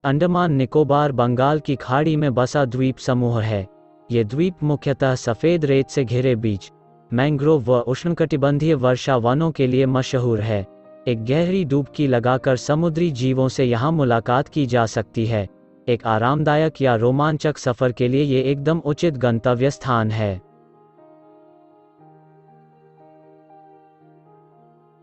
अंडमान निकोबार बंगाल की खाड़ी में बसा द्वीप समूह है। ये द्वीप मुख्यतः सफ़ेद रेत से घिरे बीच, मैंग्रोव व उष्णकटिबंधीय वर्षा वनों के लिए मशहूर है। एक गहरी डुबकी लगाकर समुद्री जीवों से यहाँ मुलाकात की जा सकती है। एक आरामदायक या रोमांचक सफ़र के लिए ये एकदम उचित गंतव्य स्थान है।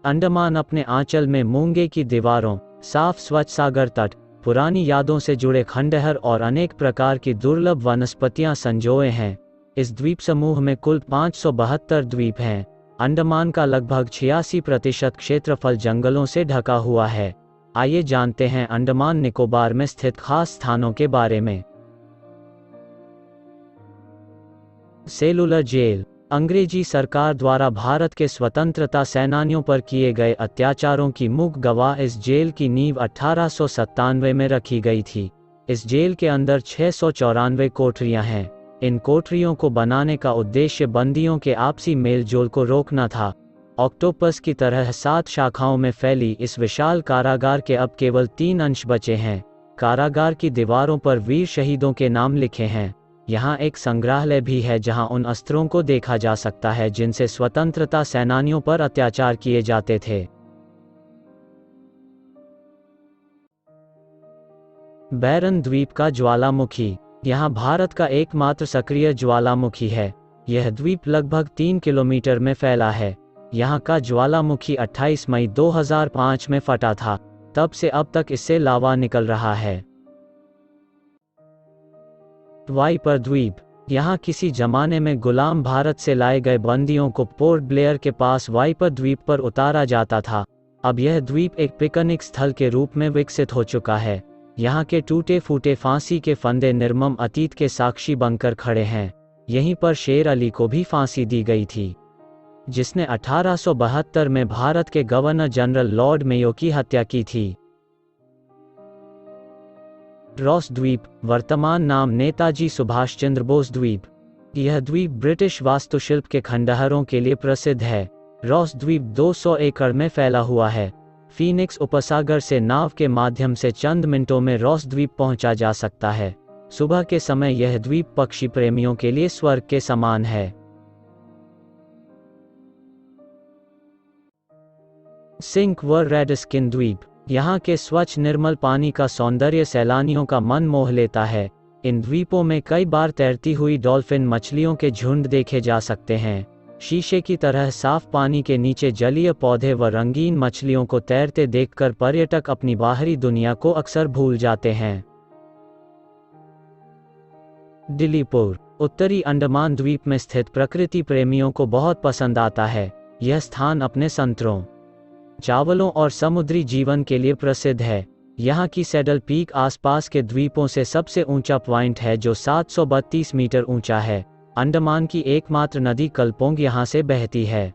अंडमान अपने आंचल में मूंगे की दीवारों, साफ स्वच्छ सागर तट, पुरानी यादों से जुड़े खंडहर और अनेक प्रकार की दुर्लभ वनस्पतियां संजोए हैं। इस द्वीप समूह में कुल 572 द्वीप हैं। अंडमान का लगभग 86% क्षेत्रफल जंगलों से ढका हुआ है। आइए जानते हैं अंडमान निकोबार में स्थित खास स्थानों के बारे में। Cellular Jail. अंग्रेजी सरकार द्वारा भारत के स्वतंत्रता सेनानियों पर किए गए अत्याचारों की मूक गवाह इस जेल की नींव 1897 में रखी गई थी। इस जेल के अंदर 694 कोठरियां हैं। इन कोठरियों को बनाने का उद्देश्य बंदियों के आपसी मेलजोल को रोकना था। ऑक्टोपस की तरह 7 शाखाओं में फैली इस विशाल कारागार के अब केवल 3 अंश बचे हैं। कारागार की दीवारों पर वीर शहीदों के नाम लिखे हैं। यहाँ एक संग्रहालय भी है जहाँ उन अस्त्रों को देखा जा सकता है जिनसे स्वतंत्रता सेनानियों पर अत्याचार किए जाते थे। बैरन द्वीप का ज्वालामुखी। यहाँ भारत का एकमात्र सक्रिय ज्वालामुखी है। यह द्वीप लगभग 3 किलोमीटर में फैला है। यहाँ का ज्वालामुखी 28 मई 2005 में फटा था। तब से अब तक इससे लावा निकल रहा है। वाइपर द्वीप। यहाँ किसी जमाने में गुलाम भारत से लाए गए बंदियों को पोर्ट ब्लेयर के पास वाइपर द्वीप पर उतारा जाता था। अब यह द्वीप एक पिकनिक स्थल के रूप में विकसित हो चुका है। यहाँ के टूटे फूटे फांसी के फंदे निर्मम अतीत के साक्षी बनकर खड़े हैं। यहीं पर शेर अली को भी फांसी दी गई थी, जिसने 1872 में भारत के गवर्नर जनरल लॉर्ड मेयो की हत्या की थी। रॉस द्वीप, वर्तमान नाम नेताजी सुभाष चंद्र बोस द्वीप। यह द्वीप ब्रिटिश वास्तुशिल्प के खंडहरों के लिए प्रसिद्ध है। रॉस द्वीप 200 एकड़ में फैला हुआ है। फीनिक्स उपसागर से नाव के माध्यम से चंद मिनटों में रॉस द्वीप पहुंचा जा सकता है। सुबह के समय यह द्वीप पक्षी प्रेमियों के लिए स्वर्ग के समान है। सिंक व रेड स्किन द्वीप। यहाँ के स्वच्छ निर्मल पानी का सौंदर्य सैलानियों का मन मोह लेता है। इन द्वीपों में कई बार तैरती हुई डॉल्फिन मछलियों के झुंड देखे जा सकते हैं। शीशे की तरह साफ पानी के नीचे जलीय पौधे व रंगीन मछलियों को तैरते देखकर पर्यटक अपनी बाहरी दुनिया को अक्सर भूल जाते हैं। डिलीपुर। उत्तरी अंडमान द्वीप में स्थित प्रकृति प्रेमियों को बहुत पसंद आता है। यह स्थान अपने संतरों, चावलों और समुद्री जीवन के लिए प्रसिद्ध है। यहाँ की सैडल पीक आसपास के द्वीपों से सबसे ऊंचा पॉइंट है जो 732 मीटर ऊंचा है। अंडमान की एकमात्र नदी कलपोंग यहाँ से बहती है।